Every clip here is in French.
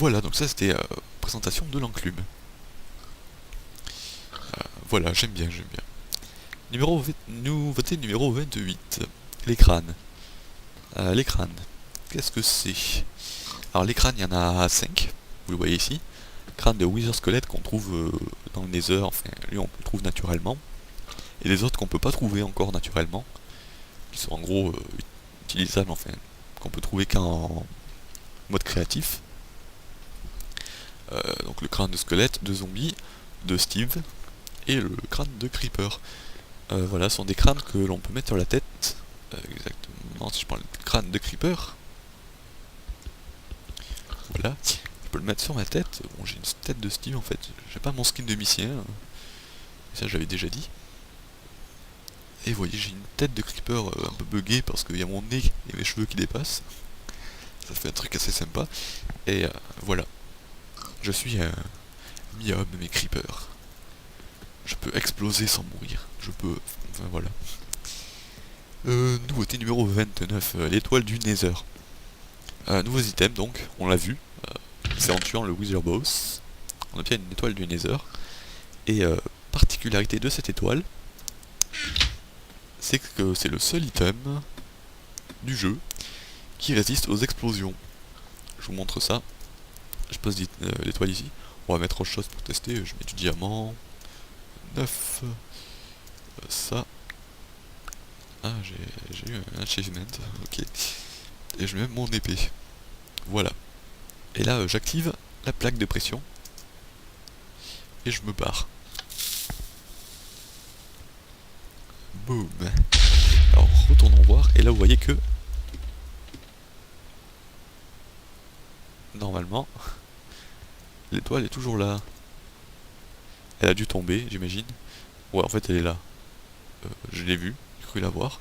Voilà, donc ça c'était présentation de l'enclume. Voilà, j'aime bien, j'aime bien. Nouveauté numéro 28. Les crânes. Les crânes. Qu'est-ce que c'est? Alors les crânes, il y en a 5, vous le voyez ici. Crâne de Wither Squelette qu'on trouve dans le Nether, enfin lui on le trouve naturellement. Et les autres qu'on peut pas trouver encore naturellement, qui sont en gros utilisables, enfin, qu'on peut trouver qu'en mode créatif. Donc le crâne de squelette, de zombie, de Steve, et le crâne de Creeper. Voilà, ce sont des crânes que l'on peut mettre sur la tête. Exactement, si je prends le crâne de Creeper, voilà, je peux le mettre sur ma tête. Bon, j'ai une tête de Steve en fait, j'ai pas mon skin de Missien, ça j'avais déjà dit. Et vous voyez, j'ai une tête de Creeper un peu buggée parce qu'il y a mon nez et mes cheveux qui dépassent. Ça fait un truc assez sympa. Et voilà, je suis un mi-homme mais Creeper. Je peux exploser sans mourir. Je peux... Enfin voilà. Nouveauté numéro 29, l'étoile du Nether. Nouveaux items donc, on l'a vu. C'est en tuant le Wither Boss. On obtient une étoile du Nether. Et particularité de cette étoile, c'est que c'est le seul item du jeu qui résiste aux explosions. Je vous montre ça. Je pose l'étoile ici. On va mettre autre chose pour tester. Je mets du diamant. 9. Ça. Ah, j'ai eu un achievement. Ok. Et je mets mon épée. Voilà. Et là, j'active la plaque de pression. Et je me barre. Boum. Alors, retournons voir. Et là, vous voyez que... Normalement, l'étoile est toujours là. Elle a dû tomber, j'imagine. Ouais, en fait, elle est là. Je l'ai vue, j'ai cru la voir.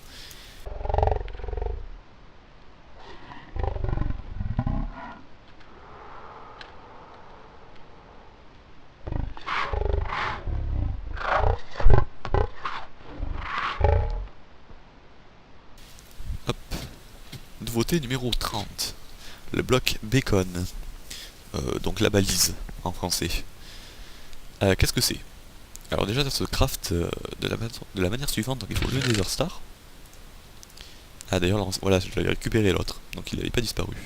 Hop. Nouveauté numéro 30. Le bloc bacon. Donc la balise, en français. Qu'est-ce que c'est? Alors déjà, ça se craft de la manière suivante. Donc il faut le Nether Star. Ah d'ailleurs, voilà, j'avais récupéré l'autre. Donc il n'avait pas disparu.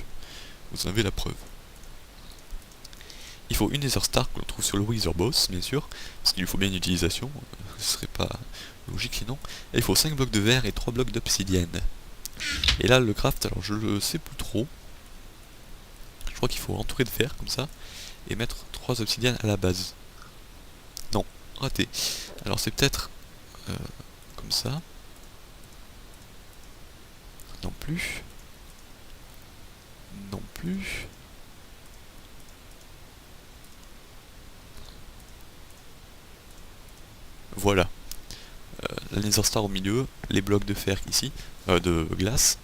Vous en avez la preuve. Il faut une Nether Star que l'on trouve sur le Wither Boss, bien sûr, parce qu'il lui faut bien une utilisation, ce serait pas logique sinon. Et il faut 5 blocs de verre et 3 blocs d'obsidienne. Et là, le craft, alors je le sais plus trop. Je crois qu'il faut entourer de verre, comme ça, et mettre 3 obsidiennes à la base. Non, raté. Alors c'est peut-être comme ça. Non plus. Non plus. Voilà. La Nether Star au milieu, les blocs de fer ici, de glace,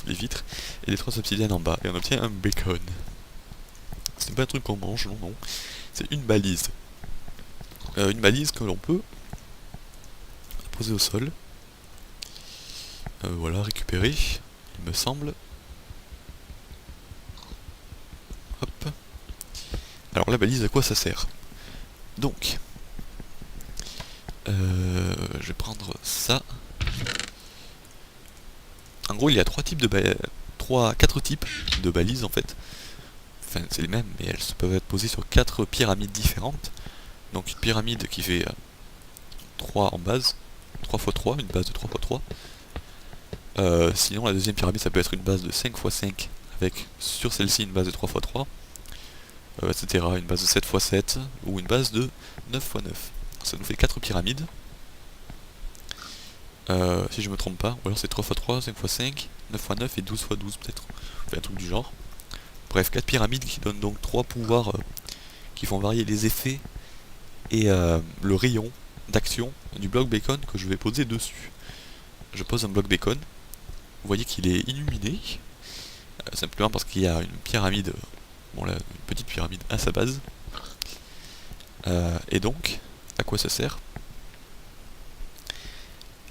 les vitres, et les 3 obsidiennes en bas. Et on obtient un bacon. C'est pas un truc qu'on mange, non, non. C'est une balise. Une balise que l'on peut poser au sol. Voilà, récupérer, il me semble. Hop. Alors la balise, à quoi ça sert? Donc, je vais prendre ça. En gros, il y a 4 types de balises en fait. Enfin, c'est les mêmes, mais elles peuvent être posées sur 4 pyramides différentes. Donc une pyramide qui fait 3 en base, 3 x 3, une base de 3 x 3. Sinon la deuxième pyramide ça peut être une base de 5 x 5 avec sur celle-ci une base de 3 x 3, etc. Une base de 7 x 7 ou une base de 9 x 9. Ça nous fait 4 pyramides. Si je me trompe pas, ou alors c'est 3 x 3, 5 x 5, 9 x 9 et 12 x 12 peut-être. Enfin, un truc du genre. Bref, 4 pyramides qui donnent donc 3 pouvoirs qui font varier les effets et le rayon d'action du bloc bacon que je vais poser dessus. Je pose un bloc bacon, vous voyez qu'il est illuminé, simplement parce qu'il y a une pyramide, bon là, une petite pyramide à sa base. Et donc, à quoi ça sert?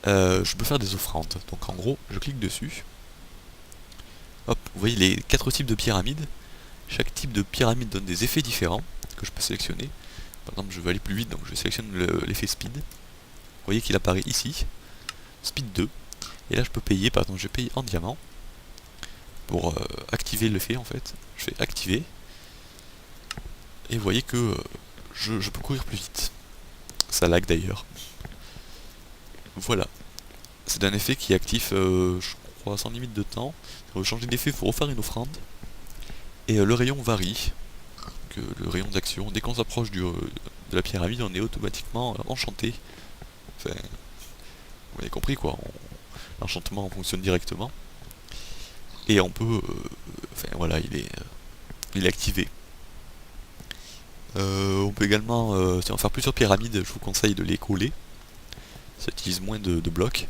Je peux faire des offrandes. Donc en gros, je clique dessus. Hop, vous voyez les 4 types de pyramides. Chaque type de pyramide donne des effets différents que je peux sélectionner. Par exemple, je veux aller plus vite, donc je sélectionne l'effet speed. Vous voyez qu'il apparaît ici, speed 2. Et là, je peux payer, par exemple, je paye en diamant pour activer l'effet en fait. Je fais activer. Et vous voyez que je peux courir plus vite. Ça lag d'ailleurs. Voilà. C'est un effet qui est actif, je crois, sans limite de temps. Si on veut changer d'effet, il faut refaire une offrande. Et le rayon varie. Que le rayon d'action, dès qu'on s'approche de la pyramide, on est automatiquement enchanté. Enfin, vous avez compris quoi. L'enchantement fonctionne directement. Et on peut... enfin voilà, il est activé. On peut également, si on veut faire plusieurs pyramides, je vous conseille de les coller. Ça utilise moins de blocs.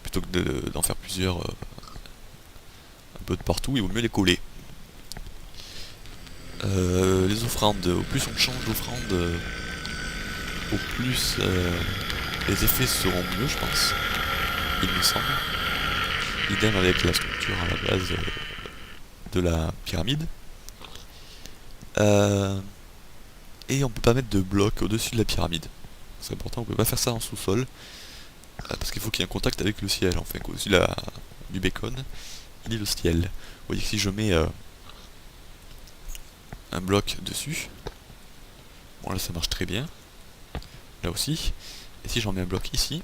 Plutôt que d'en faire plusieurs un peu de partout, il vaut mieux les coller. Les offrandes, au plus on change d'offrande, au plus les effets seront mieux, je pense. Il me semble. Idem avec la structure à la base de la pyramide. Et on peut pas mettre de blocs au-dessus de la pyramide. C'est important, on peut pas faire ça en sous-sol. Parce qu'il faut qu'il y ait un contact avec le ciel. Enfin, au-dessus du bacon, il y a le ciel. Vous voyez que si je mets un bloc dessus, bon là ça marche très bien. Là aussi. Et si j'en mets un bloc ici,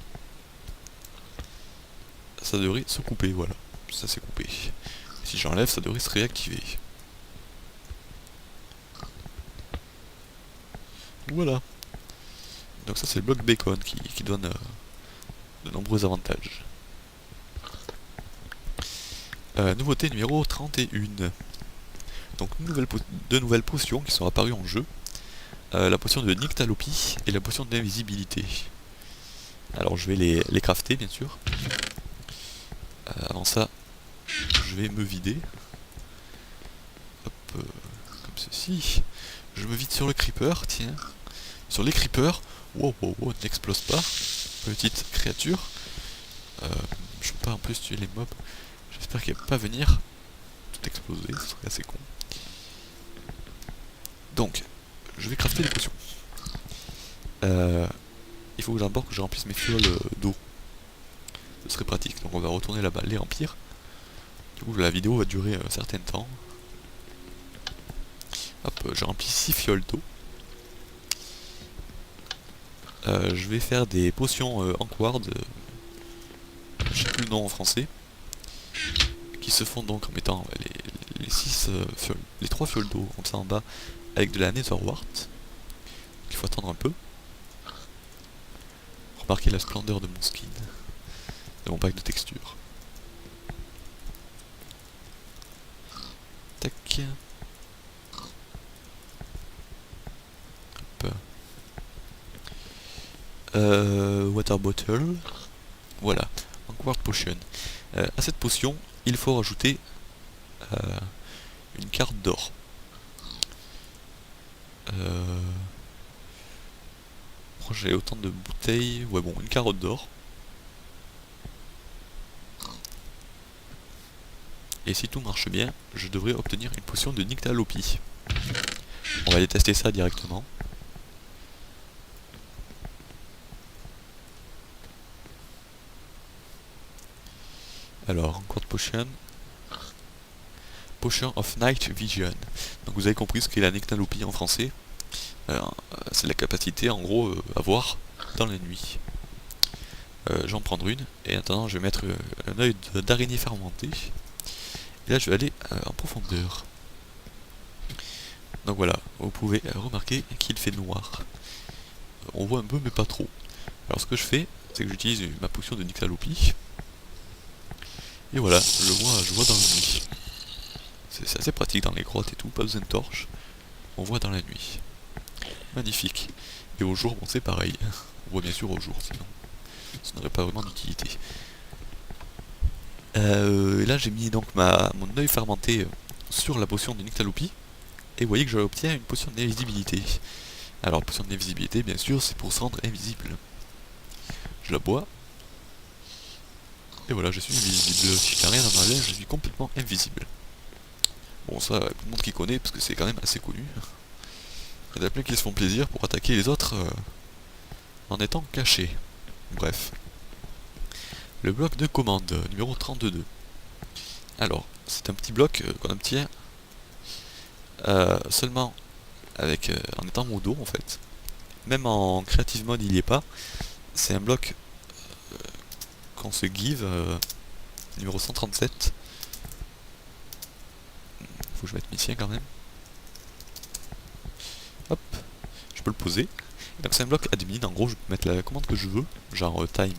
ça devrait se couper, voilà. Ça s'est coupé. Et si j'enlève, ça devrait se réactiver. Voilà. Donc ça c'est le bloc bacon qui donne de nombreux avantages. Nouveauté numéro 31. Donc deux nouvelles potions qui sont apparues en jeu. La potion de Nyctalopie et la potion d'invisibilité. Alors je vais les crafter bien sûr. Avant ça, je vais me vider. Hop, comme ceci. Je me vide sur le creeper, tiens. Sur les creepers. Wow, wow, wow, n'explose pas. Petite créature. Je peux pas en plus tuer les mobs. J'espère qu'elle va pas venir tout exploser, ce serait assez con. Donc, je vais crafter des potions. Il faut que d'abord que je remplisse mes fioles d'eau. Ce serait pratique, donc on va retourner là-bas, les remplir. Du coup, la vidéo va durer un certain temps. Hop, j'ai rempli 6 fioles d'eau. Je vais faire des potions en quart, je sais plus le nom en français, qui se font donc en mettant les 3 fioles d'eau comme ça en bas avec de la netherwort. Il faut attendre un peu. Remarquez la splendeur de mon skin, de mon pack de textures. Tac. Hop. Water bottle. Voilà. En quart potion. À cette potion, il faut rajouter une carte d'or. J'ai autant de bouteilles. Ouais bon, une carotte d'or. Et si tout marche bien, je devrais obtenir une potion de Nyctalopie. On va aller tester ça directement. Alors, encore de potion. Potion of Night Vision. Donc vous avez compris ce qu'est la Nyctalopie en français. C'est la capacité en gros à voir dans la nuit. J'en prendre une, et en attendant je vais mettre un œil d'araignée fermentée. Et là je vais aller en profondeur. Donc voilà, vous pouvez remarquer qu'il fait noir. On voit un peu mais pas trop. Alors ce que je fais, c'est que j'utilise ma potion de Nyctalopie. Et voilà, je vois dans la nuit. C'est assez pratique dans les grottes et tout, pas besoin de torche. On voit dans la nuit. Magnifique. Et au jour, bon c'est pareil. On voit bien sûr au jour, sinon ça n'aurait pas vraiment d'utilité. Et là j'ai mis donc mon œil fermenté sur la potion de Nyctalopie. Et vous voyez que j'obtiens une potion d'invisibilité. Alors potion d'invisibilité bien sûr c'est pour se rendre invisible. Je la bois. Et voilà, je suis invisible. Si je n'ai rien dans ma main, je suis complètement invisible. Bon ça, tout le monde qui connaît, parce que c'est quand même assez connu. Il y en a plein qui se font plaisir pour attaquer les autres en étant cachés. Bref. Le bloc de commande, numéro 32. Alors, c'est un petit bloc qu'on obtient seulement avec en étant modo en fait. Même en creative mode il n'y est pas. C'est un bloc qu'on se give, numéro 137. Faut que je mette mission quand même. Hop, je peux le poser. Donc c'est un bloc admin, en gros je peux mettre la commande que je veux, genre time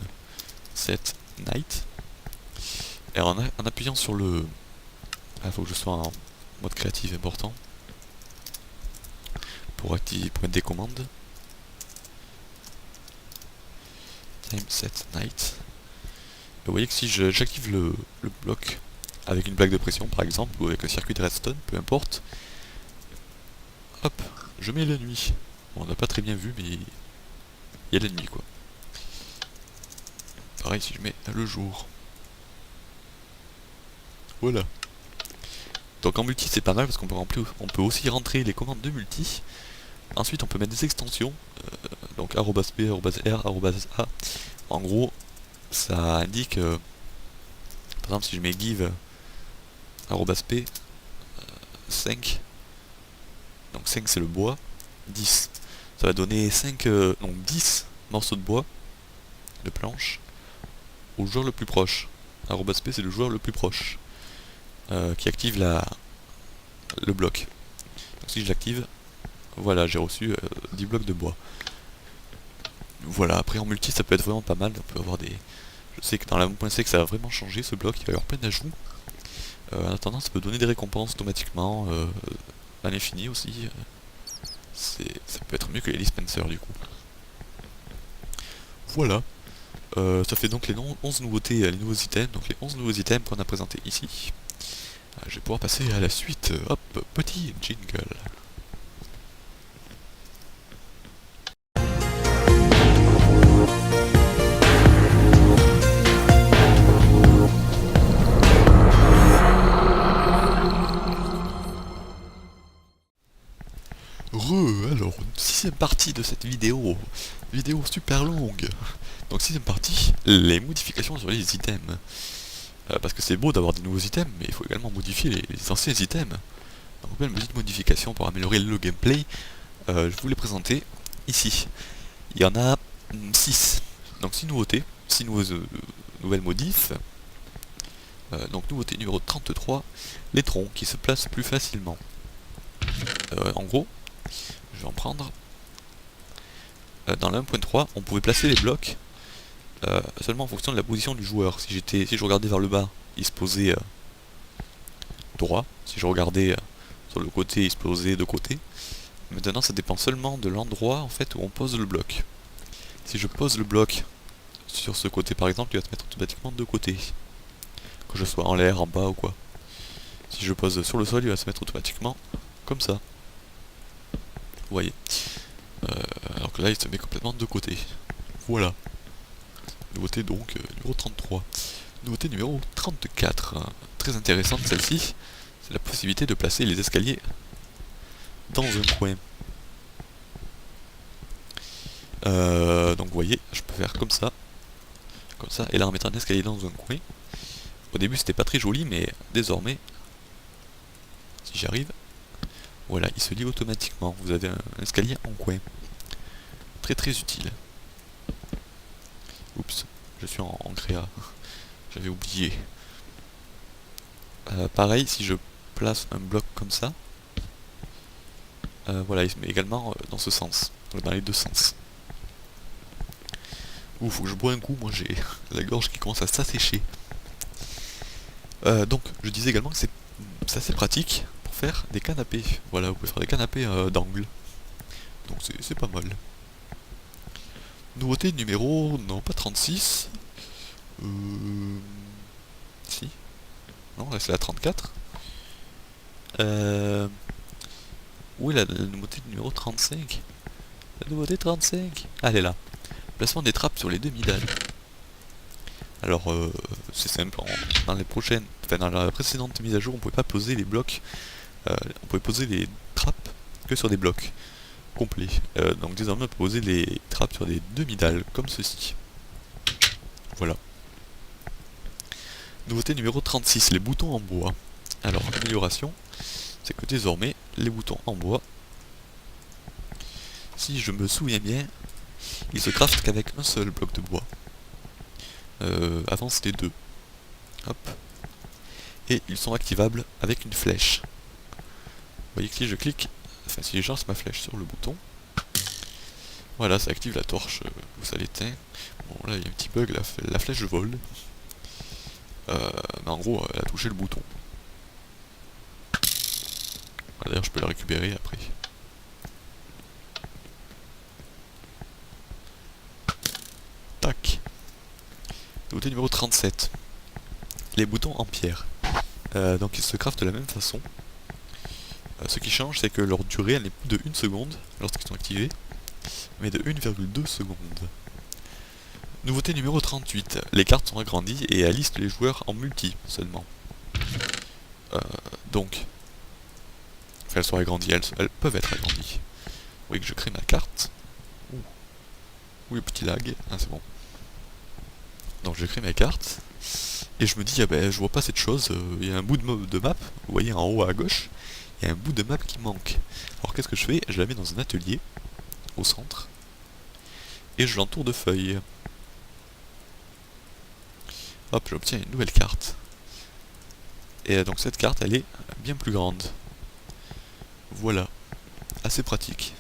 set night. Et en appuyant sur le... Ah, faut que je sois en mode créatif important. Pour mettre des commandes. Time set night. Et vous voyez que si j'active le bloc avec une plaque de pression par exemple, ou avec un circuit de redstone, peu importe. Hop, je mets la nuit. Bon, on n'a pas très bien vu, mais il y a la nuit quoi. Pareil si je mets le jour. Voilà. Donc en multi c'est pas mal parce qu'on peut aussi rentrer les commandes de multi. Ensuite on peut mettre des extensions. Donc @p, @r, @a. En gros ça indique par exemple si je mets give @p 5. Donc 5 c'est le bois. 10. Ça va donner 5 donc 10 morceaux de bois de planche au joueur le plus proche. @p c'est le joueur le plus proche. Qui active le bloc. Donc si je l'active, voilà, j'ai reçu 10 blocs de bois. Voilà, après en multi ça peut être vraiment pas mal, on peut avoir des... Je sais que dans la 1.5 ça va vraiment changer ce bloc, il va y avoir plein d'ajouts. En attendant ça peut donner des récompenses automatiquement, à l'infini aussi. Ça peut être mieux que les dispensers du coup. Voilà. Ça fait donc les 11 nouveautés, les nouveaux items, donc les 11 nouveaux items qu'on a présentés ici. Je vais pouvoir passer à la suite. Hop, petit jingle. Alors, sixième partie de cette vidéo super longue. Donc sixième partie, les modifications sur les items. Parce que c'est beau d'avoir des nouveaux items, mais il faut également modifier les anciens items. Donc plein de petites modifications pour améliorer le gameplay. Je vous les présenter ici. Il y en a 6. Donc 6 nouveautés, 6 nouvelles modifs. Donc nouveauté numéro 33, les troncs qui se placent plus facilement. En gros, je vais en prendre. Dans la 1.3, on pouvait placer les blocs seulement en fonction de la position du joueur. Si je regardais vers le bas, il se posait droit. Si je regardais sur le côté, il se posait de côté. Maintenant, ça dépend seulement de l'endroit en fait où on pose le bloc. Si je pose le bloc sur ce côté par exemple, il va se mettre automatiquement de côté. Que je sois en l'air, en bas ou quoi. Si je pose sur le sol, il va se mettre automatiquement comme ça. Vous voyez. Alors que là, il se met complètement de côté. Voilà. Nouveauté donc numéro 33. Nouveauté numéro 34. Très intéressante celle-ci. C'est la possibilité de placer les escaliers dans un coin. Donc vous voyez, je peux faire comme ça, et là en mettant un escalier dans un coin. Au début c'était pas très joli, mais désormais, si j'arrive, voilà, il se lie automatiquement. Vous avez un escalier en coin. Très très utile. Oups, je suis en créa. J'avais oublié. Pareil, si je place un bloc comme ça, voilà, il se met également dans ce sens, dans les deux sens. Ouh, faut que je bois un coup, moi j'ai la gorge qui commence à s'assécher. Donc, je disais également que c'est assez pratique pour faire des canapés. Voilà, vous pouvez faire des canapés d'angle. Donc c'est pas mal. Nouveauté numéro... non, pas 36. Si. Non, là c'est la 34. Où est la nouveauté numéro 35? La nouveauté 35. Ah, elle est là. Placement des trappes sur les demi-dalles. Alors, c'est simple, dans les prochaines, enfin dans la précédente mise à jour, on pouvait pas poser les blocs on pouvait poser les trappes que sur des blocs complets. Donc désormais on peut poser les trappes sur des demi-dalles, comme ceci. Voilà. Nouveauté numéro 36, les boutons en bois. Alors, amélioration, c'est que désormais, les boutons en bois, si je me souviens bien, ils se craftent qu'avec un seul bloc de bois. Avant c'était deux. Hop. Et ils sont activables avec une flèche. Vous voyez que si je clique, enfin si je lance ma flèche sur le bouton, voilà, ça active la torche, ça l'éteint. Bon là il y a un petit bug, la flèche vole. Mais en gros, elle a touché le bouton. D'ailleurs je peux la récupérer après. Tac. Nouveauté numéro 37. Les boutons en pierre. Donc ils se craftent de la même façon. Ce qui change, c'est que leur durée, elle n'est plus de 1 seconde lorsqu'ils sont activés, mais de 1,2 secondes. Nouveauté numéro 38. Les cartes sont agrandies et elles listent les joueurs en multi seulement. Donc, enfin, elles sont agrandies, elles peuvent être agrandies. Vous voyez que je crée ma carte. Oui, petit lag, ah, c'est bon. Donc je crée ma carte, et je me dis, ah ben, je vois pas cette chose, il y a un bout de map, vous voyez en haut à gauche, il y a un bout de map qui manque. Alors qu'est-ce que je fais? Je la mets dans un atelier, au centre, et je l'entoure de feuilles. Hop, j'obtiens une nouvelle carte. Et donc cette carte, elle est bien plus grande. Voilà, assez pratique.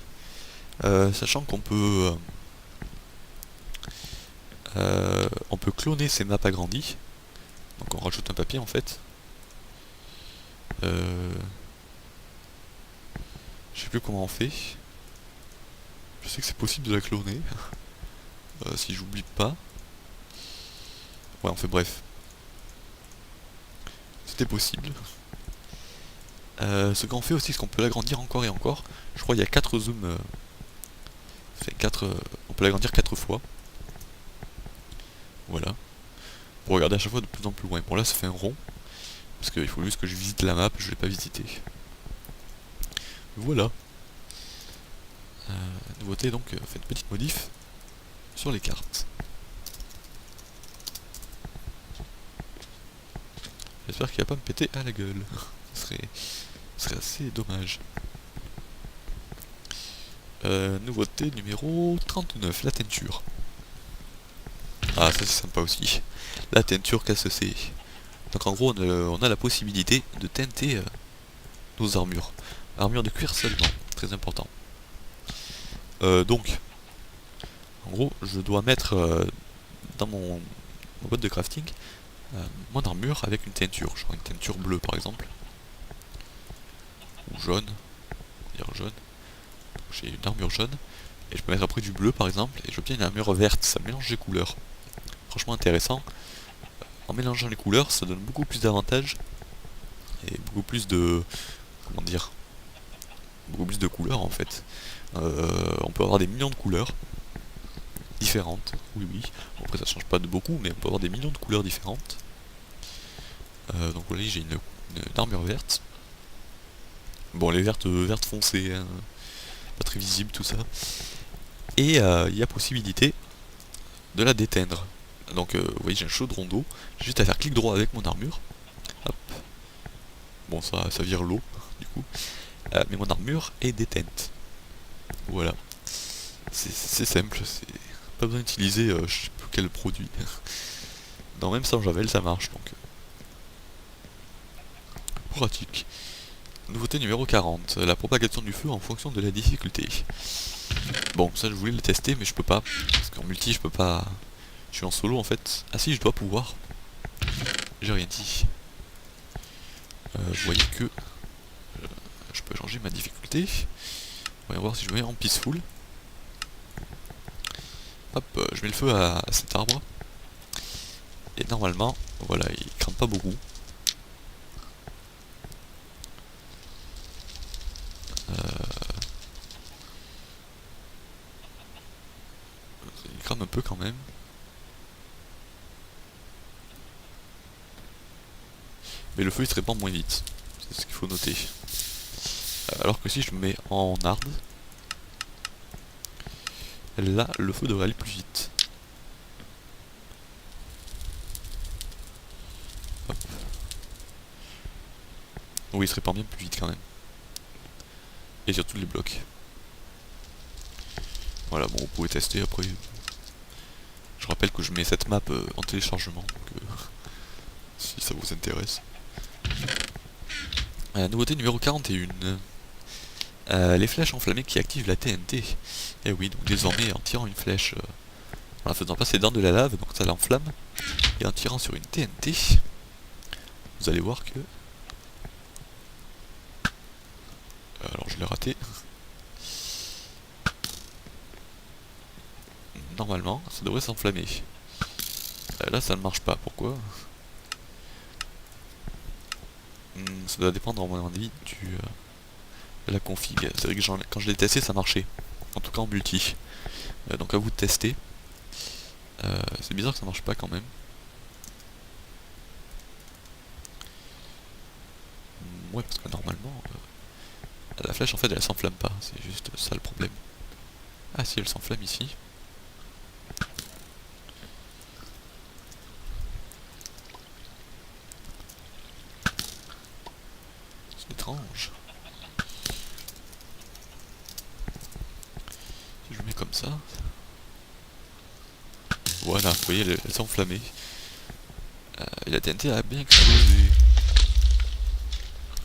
Sachant qu'on peut... on peut cloner ces maps agrandies. Donc on rajoute un papier en fait. Je sais plus comment on fait. Je sais que c'est possible de la cloner. Si j'oublie pas. Ouais, enfin bref. C'était possible. Ce qu'on fait aussi, c'est qu'on peut l'agrandir encore et encore. Je crois qu'il y a 4 zooms. On peut l'agrandir 4 fois. Voilà. Pour regarder à chaque fois de plus en plus loin. Bon là ça fait un rond. Parce qu'il faut juste que je visite la map, je ne l'ai pas visité. Voilà. Nouveauté donc, faites petite modif sur les cartes. J'espère qu'il va pas me péter à la gueule. Ce serait assez dommage. Nouveauté numéro 39, la teinture. Ah ça c'est sympa aussi. La teinture KCC. Donc en gros on a la possibilité de teinter nos armures. Armure de cuir seulement, très important. Donc, en gros, je dois mettre dans ma boîte de crafting mon armure avec une teinture. Je crois une teinture bleue par exemple. Ou jaune. On va dire jaune. J'ai une armure jaune. Et je peux mettre après du bleu par exemple. Et j'obtiens une armure verte. Ça mélange les couleurs. Franchement intéressant. En mélangeant les couleurs, ça donne beaucoup plus d'avantages. Et beaucoup plus de... Comment dire? Beaucoup plus de couleurs en fait. On peut avoir des millions de couleurs différentes, oui oui, après ça change pas de beaucoup, mais on peut avoir des millions de couleurs différentes. Donc voilà, j'ai une armure verte. Bon, les vertes foncées, hein, pas très visible tout ça. Et il y a possibilité de la déteindre. Donc vous voyez, j'ai un chaudron d'eau, j'ai juste à faire clic droit avec mon armure. Hop. Bon, ça vire l'eau, du coup. Mais mon armure est déteinte. Voilà. C'est simple, c'est pas besoin d'utiliser je sais plus quel produit. Non, même sans Javel ça marche donc. Pratique. Nouveauté numéro 40, la propagation du feu en fonction de la difficulté. Bon, ça je voulais le tester mais je peux pas. Parce qu'en multi je peux pas. Je suis en solo en fait. Ah si, je dois pouvoir. J'ai rien dit. Vous voyez que je peux changer ma difficulté. Voyons voir si je mets en peaceful. Hop, je mets le feu à cet arbre. Et normalement, voilà, il crame pas beaucoup. Il crame un peu quand même. Mais le feu il se répand moins vite. C'est ce qu'il faut noter. Alors que si je mets en hard, là le feu devrait aller plus vite. Hop. Oui, il se répand bien plus vite quand même. Et surtout les blocs. Voilà, bon, vous pouvez tester après. Je rappelle que je mets cette map en téléchargement, donc si ça vous intéresse. Nouveauté numéro 41. Les flèches enflammées qui activent la TNT. Et oui, donc désormais en tirant une flèche, en la faisant passer dans de la lave, donc ça l'enflamme, et en tirant sur une TNT, vous allez voir que... alors je l'ai raté. Normalement, ça devrait s'enflammer. Là ça ne marche pas, pourquoi? Ça doit dépendre, à mon avis, de la config. C'est vrai que quand je l'ai testé, ça marchait. En tout cas en multi. Donc à vous de tester. C'est bizarre que ça marche pas quand même. Ouais, parce que normalement, la flèche en fait elle s'enflamme pas. C'est juste ça le problème. Ah si, elle s'enflamme ici. C'est étrange. Si je mets comme ça... voilà, vous voyez, elle s'est enflammée. Et la TNT a bien explosé.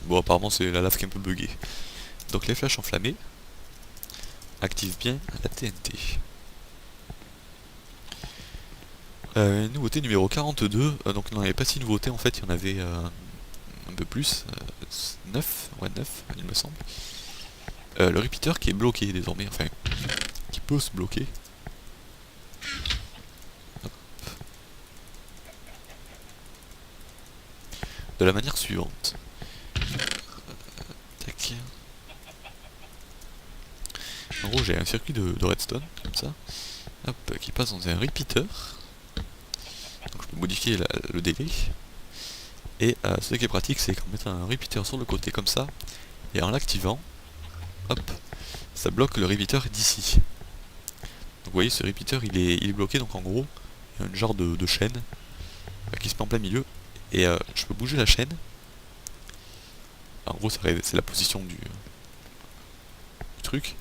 Bon, apparemment c'est la lave qui est un peu buggée. Donc les flèches enflammées activent bien la TNT. Nouveauté numéro 42, donc il n'y en avait pas 6 nouveautés en fait, il y en avait un peu plus, 9, ouais 9 il me semble. Le repeater qui est bloqué désormais, enfin, qui peut se bloquer. Hop. De la manière suivante. Tac. En gros j'ai un circuit de redstone, comme ça, hop, qui passe dans un repeater. Donc je peux modifier le délai. Et ce qui est pratique, c'est qu'en mettant un repeater sur le côté comme ça, et en l'activant, hop, ça bloque le repeater d'ici. Donc vous voyez, ce repeater il est bloqué, donc en gros, il y a une genre de chaîne qui se met en plein milieu, et je peux bouger la chaîne. En gros, c'est la position du truc.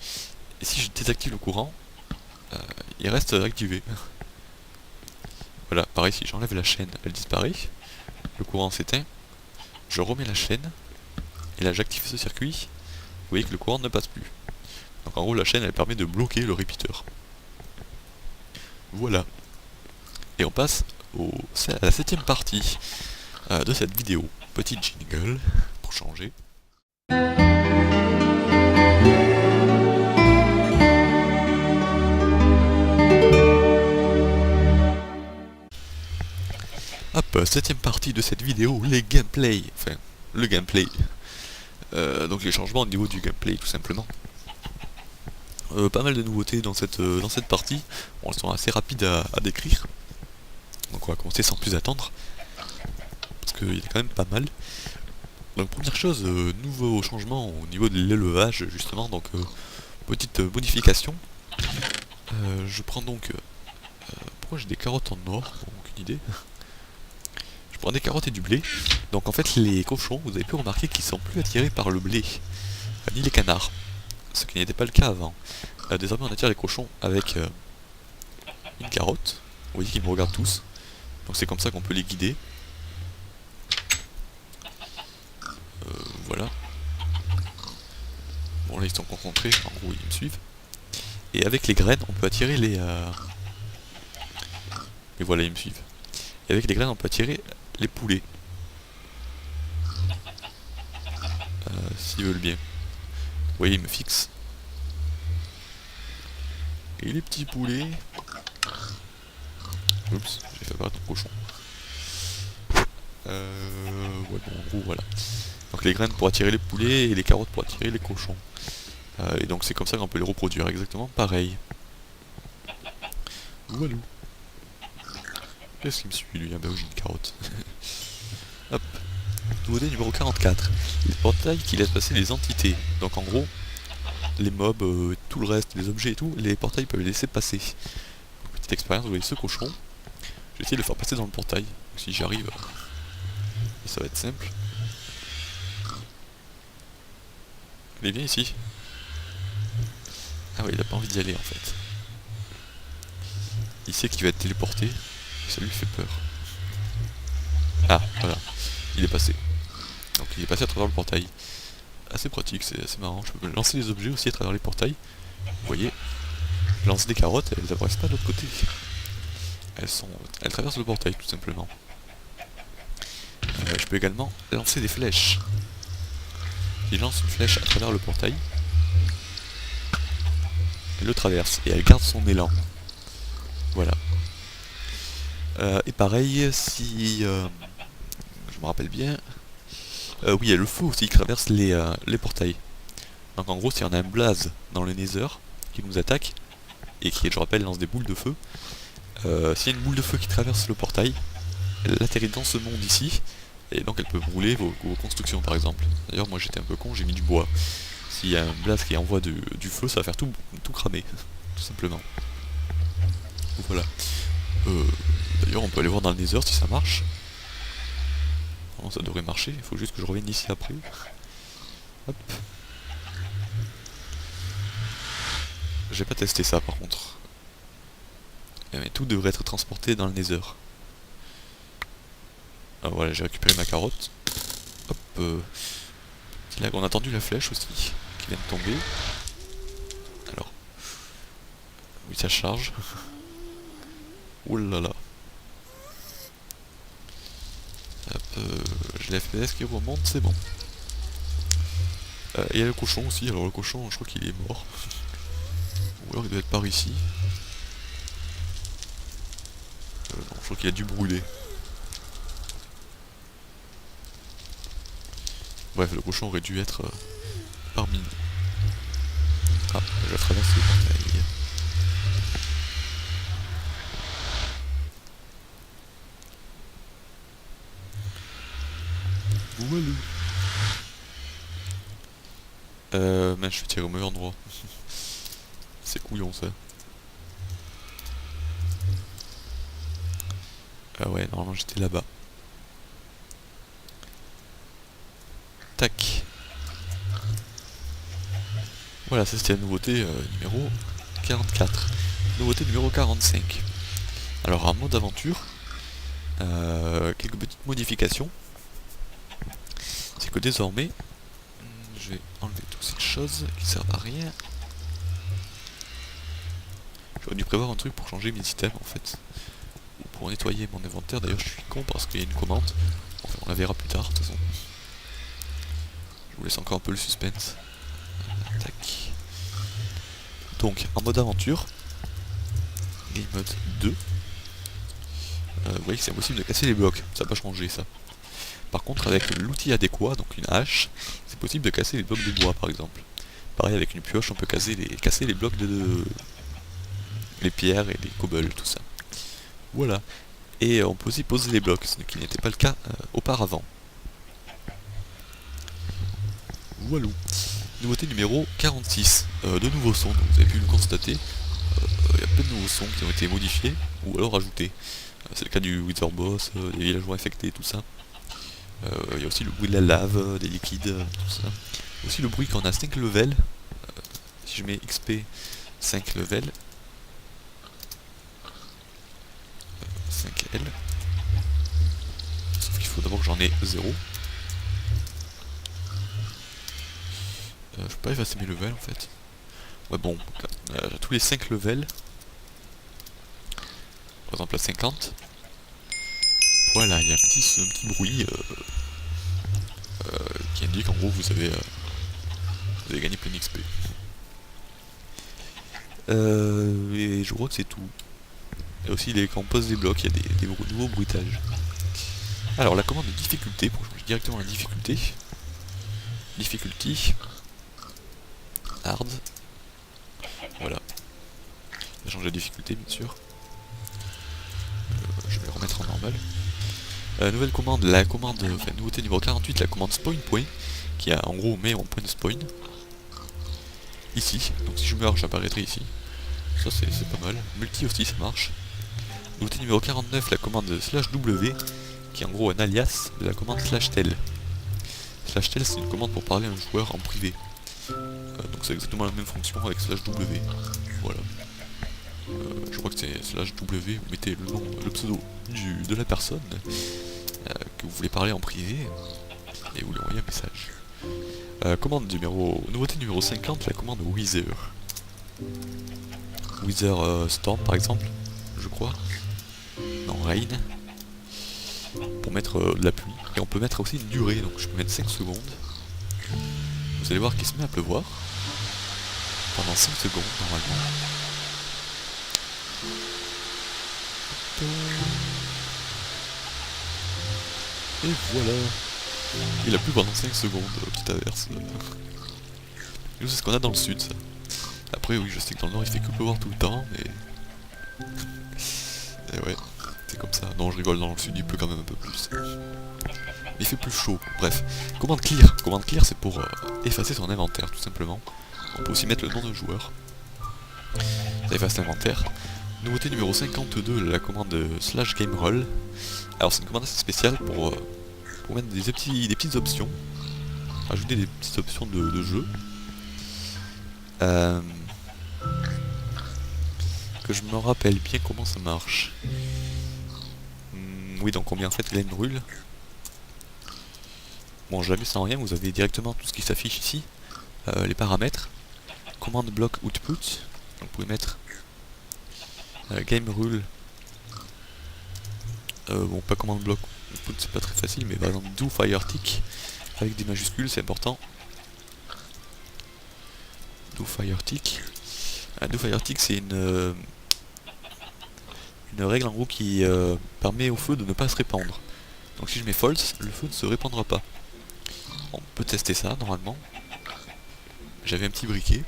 Et si je désactive le courant, il reste activé. Voilà, pareil, si j'enlève la chaîne, elle disparaît. Le courant s'éteint. Je remets la chaîne. Et là, j'active ce circuit. Vous voyez que le courant ne passe plus. Donc en gros, la chaîne, elle permet de bloquer le repeater. Voilà. Et on passe à la 7ème partie de cette vidéo. Petit jingle pour changer. Hop, 7ème partie de cette vidéo, les gameplay. Enfin, le gameplay. Donc les changements au niveau du gameplay tout simplement. Pas mal de nouveautés dans cette partie. Bon, elles sont assez rapides à décrire. Donc on va commencer sans plus attendre. Parce qu'il y a quand même pas mal. Donc première chose, nouveau changement au niveau de l'élevage justement. Donc petite modification. Je prends donc... pourquoi j'ai des carottes en or? Bon, aucune idée. Je prends des carottes et du blé. Donc en fait les cochons, vous avez pu remarquer qu'ils sont plus attirés par le blé. Ni les canards. Ce qui n'était pas le cas avant. Désormais on attire les cochons avec une carotte. Vous voyez qu'ils me regardent tous. Donc c'est comme ça qu'on peut les guider. Voilà. Bon là ils sont concentrés, en gros ils me suivent. Et avec les graines on peut attirer les... Et voilà ils me suivent. Et avec les graines on peut attirer les poulets. S'ils veulent bien. Vous voyez ils me fixent. Et les petits poulets... Oups, j'ai fait apparaître un cochon. Ouais, bon, en gros, voilà. Donc les graines pour attirer les poulets et les carottes pour attirer les cochons. Et donc c'est comme ça qu'on peut les reproduire, exactement pareil. Voilà. Qu'est-ce qu'il me suit lui? Ah bah oui, j'ai une carotte. Hop. Nouveauté numéro 44. Les portails qui laissent passer les entités. Donc en gros, les mobs, tout le reste, les objets et tout, les portails peuvent les laisser passer. Donc, petite expérience, vous voyez ce cochon. Je vais essayer de le faire passer dans le portail. Donc, si j'y arrive, ça va être simple. Allez, viens ici. Ah ouais, il a pas envie d'y aller en fait. Il sait qu'il va être téléporté. Et ça lui fait peur. Ah, voilà. Il est passé. Donc il est passé à travers le portail. Assez pratique, c'est assez marrant. Je peux lancer les objets aussi à travers les portails. Vous voyez, je lance des carottes, elles n'apparaissent pas de l'autre côté. Elles traversent le portail tout simplement. Je peux également lancer des flèches. Si je lance une flèche à travers le portail, elle le traverse et elle garde son élan. Voilà. Et pareil, si je me rappelle bien, oui, il y a le feu aussi qui traverse les portails. Donc en gros, si on a un blaze dans le Nether qui nous attaque et qui, je rappelle, lance des boules de feu, s'il y a une boule de feu qui traverse le portail, elle atterrit dans ce monde ici, et donc elle peut brûler vos constructions par exemple. D'ailleurs moi j'étais un peu con, j'ai mis du bois. S'il y a un blaze qui envoie du feu, ça va faire tout cramer, tout simplement. Voilà. D'ailleurs on peut aller voir dans le Nether si ça marche. Non, ça devrait marcher, il faut juste que je revienne ici après. Hop. J'ai pas testé ça par contre. Mais tout devrait être transporté dans le Nether. Alors voilà, j'ai récupéré ma carotte. Hop. Là, on a tendu la flèche aussi, qui vient de tomber. Alors. Oui, ça charge. Ouh là là. Hop, j'ai la FPS qui remonte, c'est bon. Et il y a le cochon aussi, alors le cochon, je crois qu'il est mort. Ou alors il doit être par ici. Non, je crois qu'il a dû brûler. Bref, le cochon aurait dû être parmi nous. Ah, je traverse le portail. Voilà. Mais je suis tiré au mauvais endroit. C'est couillon ça. Ah ouais, normalement j'étais là-bas. Tac. Voilà, ça c'était la nouveauté numéro 44. Nouveauté numéro 45. Alors en mode aventure, quelques petites modifications. C'est que désormais, je vais enlever toutes ces choses qui servent à rien. J'aurais dû prévoir un truc pour changer mes items en fait. Ou pour nettoyer mon inventaire, d'ailleurs je suis con parce qu'il y a une commande. Enfin on la verra plus tard de toute façon. Je vous laisse encore un peu le suspense. Tac. Donc en mode aventure, game mode 2, vous voyez que c'est impossible de casser les blocs, ça n'a pas changé ça. Par contre avec l'outil adéquat, donc une hache, c'est possible de casser les blocs de bois par exemple. Pareil avec une pioche on peut casser les blocs les pierres et les cobbles, tout ça. Voilà. Et on peut aussi poser les blocs, ce qui n'était pas le cas auparavant. Voilà. Nouveauté numéro 46. De nouveaux sons, donc vous avez pu le constater. Il y a plein de nouveaux sons qui ont été modifiés ou alors ajoutés. C'est le cas du Wither Boss, des villageois infectés, tout ça. Il y a aussi le bruit de la lave, des liquides, tout ça. Aussi le bruit quand on a 5 levels. Si je mets XP 5 levels. 5L. Sauf qu'il faut d'abord que j'en ai 0. Je peux pas effacer mes levels en fait. Ouais bon, tous les 5 levels. Par exemple à 50. Voilà, il y a un petit bruit qui indique en gros que vous avez gagné plein d'XP. Et je crois que c'est tout. Et aussi quand on pose des blocs, il y a des nouveaux bruitages. Alors la commande de difficulté, pour changer directement la difficulté. Difficulty. Hard. Voilà. Je vais changer la difficulté bien sûr. Je vais le remettre en normal. Nouvelle commande, enfin nouveauté numéro 48, la commande spawn point, qui a en gros met mon point de spawn. Ici, donc si je meurs j'apparaîtrai ici. Ça c'est pas mal. Multi aussi ça marche. Nouveauté numéro 49, la commande /w, qui est en gros un alias de la commande /tel. /tel c'est une commande pour parler à un joueur en privé. Donc c'est exactement la même fonction avec /w. Voilà. Je crois que c'est /w, vous mettez le nom, le pseudo de la personne que vous voulez parler en privé et vous lui envoyez un message. Nouveauté numéro 50, la commande Wither. Wither Storm par exemple, je crois. Non, Rain. Pour mettre de la pluie. Et on peut mettre aussi une durée, donc je peux mettre 5 secondes. Vous allez voir qu'il se met à pleuvoir. Pendant 5 secondes normalement. Et voilà. Il a plu pendant 5 secondes, petite averse. Nous c'est ce qu'on a dans le sud ça. Après oui je sais que dans le nord il fait que pleuvoir tout le temps, mais... Et ouais, c'est comme ça. Non je rigole, dans le sud il pleut quand même un peu plus. Mais il fait plus chaud, bref. Commande clear. Commande clear c'est pour effacer son inventaire tout simplement. On peut aussi mettre le nom d'un joueur. Ça efface l'inventaire. Nouveauté numéro 52, la commande /gameroll. Alors c'est une commande assez spéciale pour mettre des petites options. Ajouter des petites options de jeu. Que je me rappelle bien comment ça marche. Oui, donc on met en fait gameroll. Bon, jamais sans rien, vous avez directement tout ce qui s'affiche ici. Les paramètres. Commande block output. Donc vous pouvez mettre gameroll. Bon, pas commande block output, c'est pas très facile, mais par exemple do firetick avec des majuscules, c'est important. Do firetick. Do firetick, c'est une règle en gros qui permet au feu de ne pas se répandre. Donc si je mets false, le feu ne se répandra pas. On peut tester ça normalement. J'avais un petit briquet.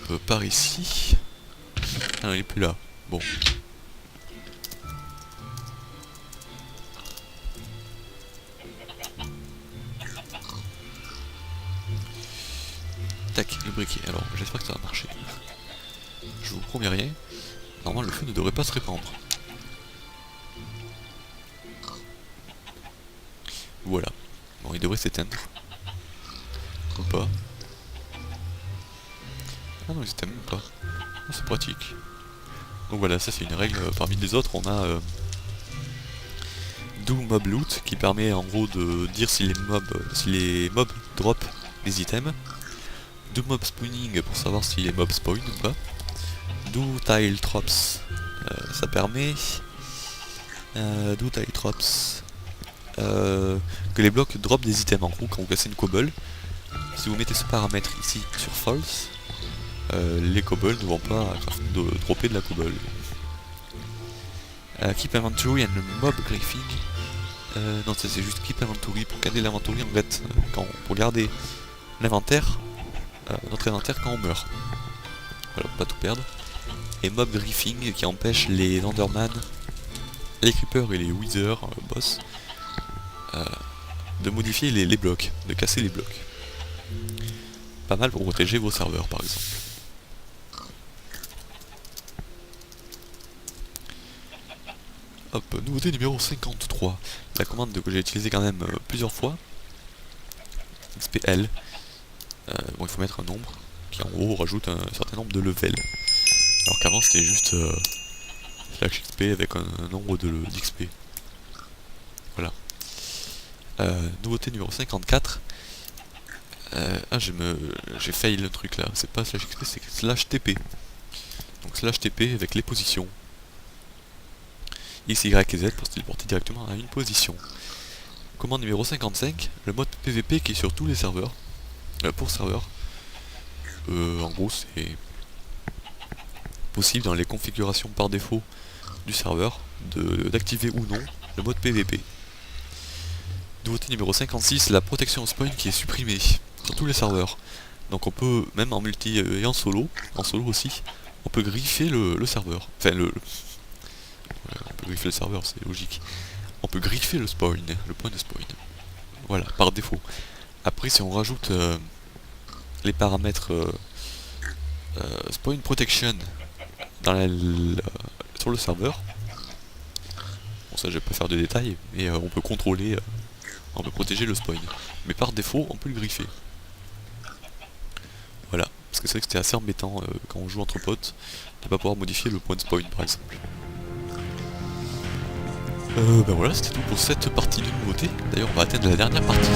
Hop, par ici. Ah non, il est plus là. Bon. Tac, le briquet. Alors, j'espère que ça va marcher. Je vous promets rien. Normalement, le feu ne devrait pas se répandre. Voilà. Bon, il devrait s'éteindre. Ou pas. Ah non, il s'éteint même pas. Ah, c'est pratique. Donc voilà, ça c'est une règle. Parmi les autres, on a do mob loot qui permet en gros de dire si les mobs drop des items. Do mob spawning pour savoir si les mobs spawn ou pas. Do tile drops, ça permet do tile drops que les blocs drop des items. En gros, quand vous cassez une cobble, si vous mettez ce paramètre ici sur false, les cobbles ne vont pas dropper de la cobble. Keep inventory and mob griefing. Non, ça c'est juste keep inventory pour garder l'inventory en fait, pour garder l'inventaire, notre inventaire quand on meurt. Voilà, pour pas tout perdre. Et mob griefing qui empêche les enderman, les creepers et les wither boss de modifier les blocs, de casser les blocs. Pas mal pour protéger vos serveurs par exemple. Hop, nouveauté numéro 53, la commande que j'ai utilisée quand même plusieurs fois, XPL. Bon, il faut mettre un nombre qui en gros rajoute un certain nombre de levels. Alors qu'avant c'était juste /XP avec un nombre d'XP. Voilà. Nouveauté numéro 54. J'ai fail le truc là, c'est pas /XP, c'est /TP. Donc /TP avec les positions. X, Y et Z pour se téléporter directement à une position. Commande numéro 55, le mode PVP qui est sur tous les serveurs. Pour serveur. En gros c'est possible dans les configurations par défaut du serveur d'activer ou non le mode PVP. Nouveauté numéro 56, la protection au spawn qui est supprimée sur tous les serveurs. Donc on peut, même en multi et en solo aussi, on peut griffer le serveur. Enfin On peut griffer le serveur, c'est logique. On peut griffer le spawn, le point de spawn. Voilà, par défaut. Après, si on rajoute les paramètres spawn protection dans sur le serveur, bon ça je vais pas faire de détails, mais on peut contrôler, on peut protéger le spawn. Mais par défaut, on peut le griffer. Voilà, parce que c'est vrai que c'était assez embêtant quand on joue entre potes, de pas pouvoir modifier le point de spawn par exemple. Ben voilà, c'était tout pour cette partie de nouveauté. D'ailleurs, on va atteindre la dernière partie.